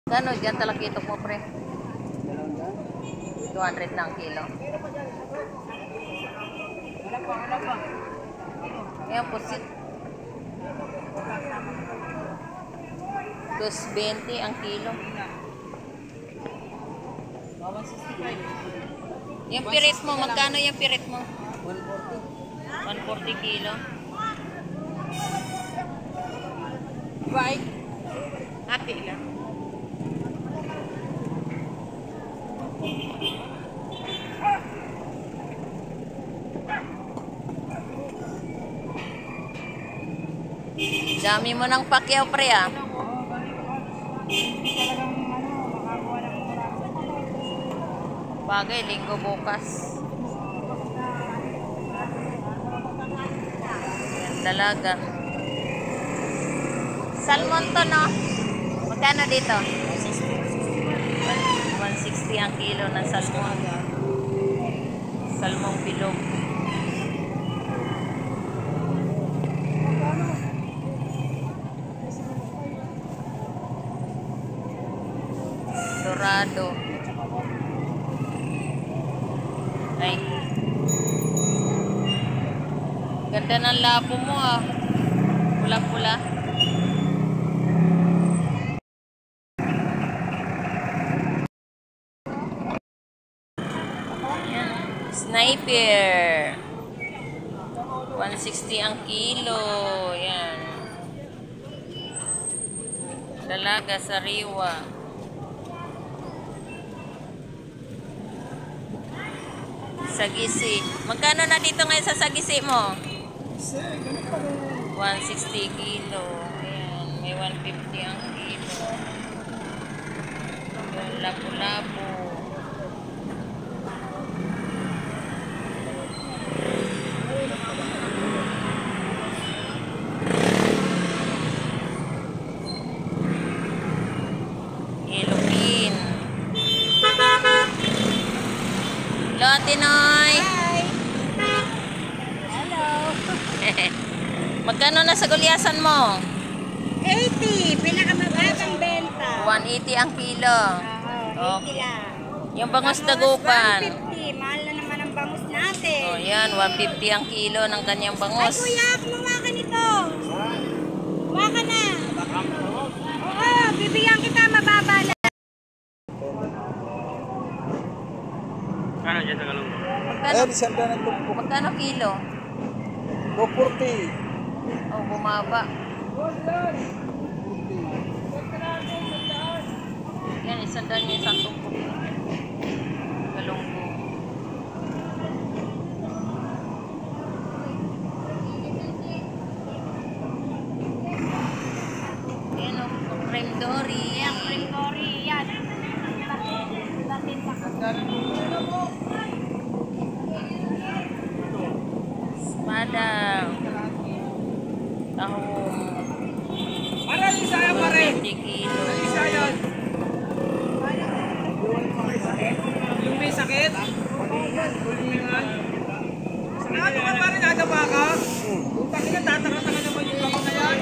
Gano dyan talakitok mo, pre? 200 na ang kilo. Ayan, pusit. 220 ang kilo. Yung pirit mo, magkano yung pirit mo? 140 kilo. Right? Hati lang. Dami mo ng pakyaw, pre, ah. Bagay, linggo bukas. Yan, dalaga. Salmon to, no? Magkano dito? 160 ang kilo ng salmon. Salmong bilog. Dorado. Ay. Ganda ng labo mo, ah. Pula-pula. Sniper. 160 ang kilo. Yan. Dalaga, sariwa. Sagisi. Magkano na dito ngayon sa sagisi mo? 160 kilo. Ayan. May 150 ang kilo. Yung lapu-lapu. Ilupin. Hello, Tinoy. Hi. Hello. Magkano na sa gulyasan mo? 80. Pinakamababang benta. 180 ang kilo. Oo, 80 lang. Yung bangus dagupan. 150. Mahal na naman ang bangus natin. Oh, yan. 150 ang kilo ng kanyang Ay, bangus. kuya, kumuha ka nito. Kumuha ka na. Oo, bibigyan kita mababa na. Ano dyan sa galong? Magkano kilo? 240. Oh, bumaba. Yan, isandan niya isang tupok. Galunggo. Yan o, cream dory. Yan, cream dory. Yan. Espada. Tahong. Para isaya pa rin. 20 kilo. Isaya. Yung may sakit? Ano ka pa rin nadapa ka? Kung kasi ka tataka-taka naman yung bako na yan.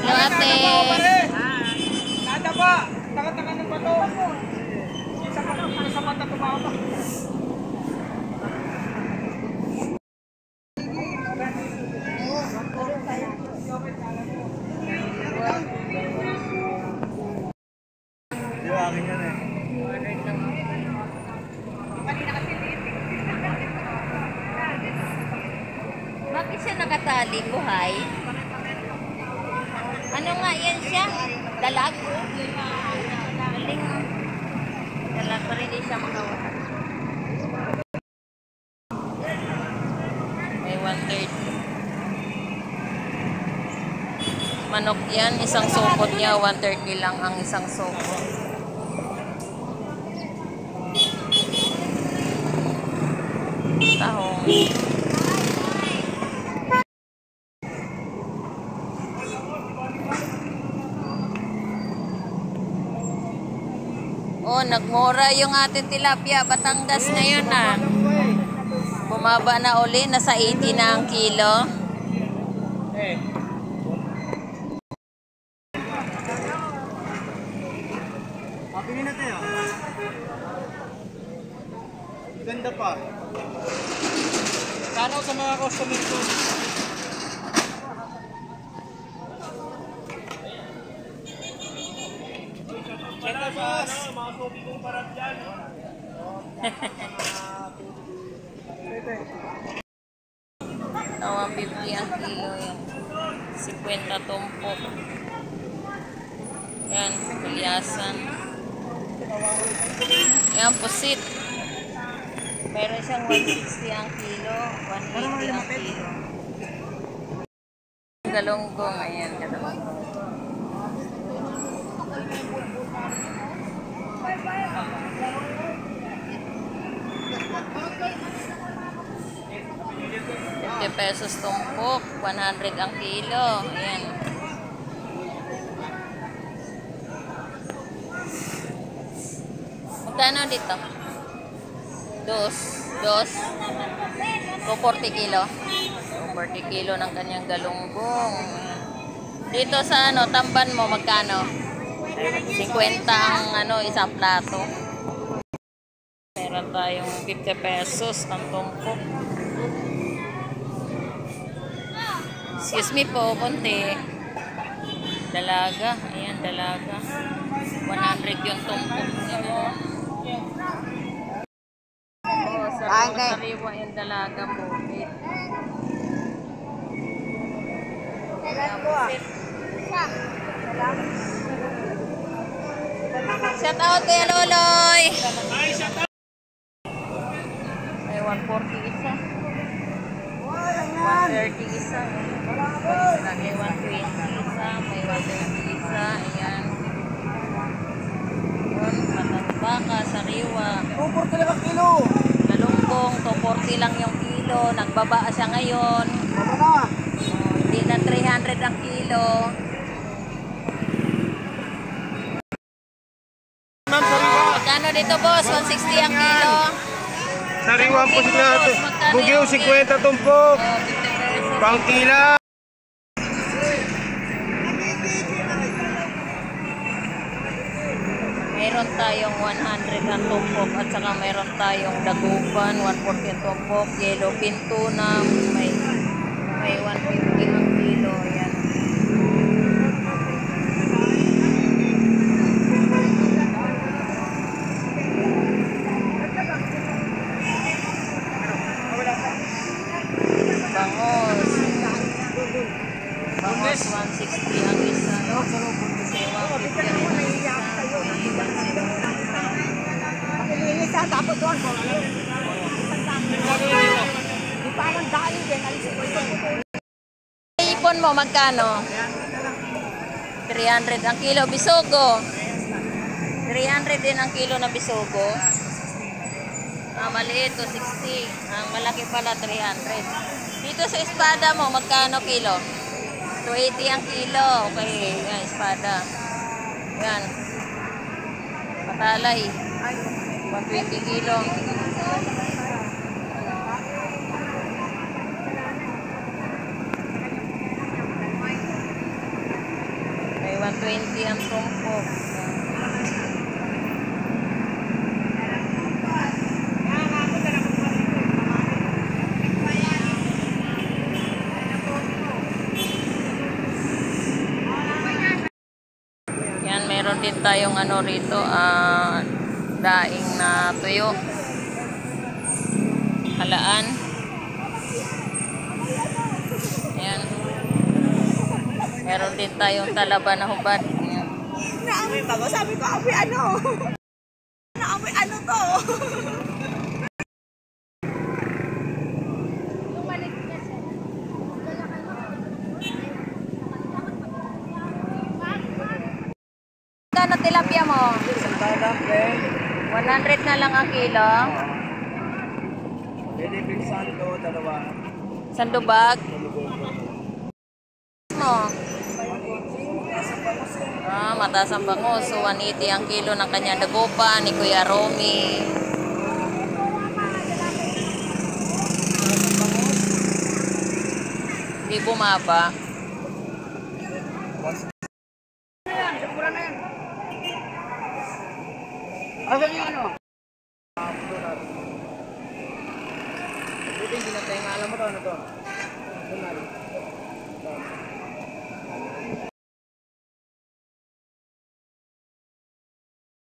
Hello, ate. Nadapa. Taka-taka ng bato. Sa mata tumama. Yung akin yan eh. Bakit siya nakatali, buhay? Ano nga yan siya? Dalag? Galing. Dalag pa rin siya makawala. May 1/3. Manok yan, isang sopot niya, 130 lang ang isang sopot. Tahong. Oh, nagmura yung ating tilapia, Batangas ngayon na. Bumaba na uli, nasa 80 na ang kilo. Pili na tayo. Ganda pa. Kano sa mga customer ko? Ito boss. Mga sobi kong parang dyan. Tawang 50 ang kilo yan. 50 tumpok. Yan, kulyasan. Yan, pusit. Meron siyang 160 ang kilo, 180 ang kilo. Galunggong, ayan, galunggong. ₱50 tumpok, 100 ang kilo. Ayan. Magkano dito? Dos. 240 kilo. 240 kilo ng kanyang galunggong. Dito sa tamban mo, magkano? 50 ang isang plato. Meron tayong ₱50 ang tumpok. Excuse me po, konti. Dalaga. Ayan, dalaga. 100 yung tumpok niya mo. Oh, sariwa yung dalaga mo. Shout out kay Loloy. May 140 isa. 130 isa. May 120 isa. May 120 isa. Ayan. Yun, matang baka, sariwa. 240 lang ang kilo. Galunggong, 240 lang yung kilo. Nagbaba siya ngayon. Ano na? Hindi na 300 ang kilo. Ma'am, sariwa. Magkano dito boss? 160 ang kilo. Sariwa po sila. Bugyo, 50 tumpok. 50 pesos. Bangkila. Meron tayong 100 ang tumpok at saka meron tayong dagupan, 140 ang tumpok, yellow pin tuna, may 150 ang kilo. Ayan. Bangos. Bangos 160 ang isa. Kasi 150 rin ang isa. Pakilinis ha, tapos doon ko. Di pa lang dali din. Ipon mo, magkano? 300 ang kilo. Bisogo. 300 din ang kilo na bisogo. Maliit, 260. Ang malaki pala, 300. Dito sa espada mo, magkano kilo? 280 ang kilo. Okay, yan, espada. Yan. Patalay. 120 kilo. May 120 ang tumpok. Yan, meron din tayong rito, daing na tuyo. Halaan. Ayan. Meron din tayong talaba na hubad. Ayan. Naamoy bago, sabi ko, amoy ano? Naamoy ano to? Magkano tilapia mo? Isang talang, friend. 100 na lang ang kilo. Liliping sando, dalawa. Sandubag mo. Mataas ang bangus. So 180 ang kilo ng kanya dagupan ni Kuya Romy. Hindi bumaba. Asan yung ano? Buti hindi na tayo nga alam mo to, ano to?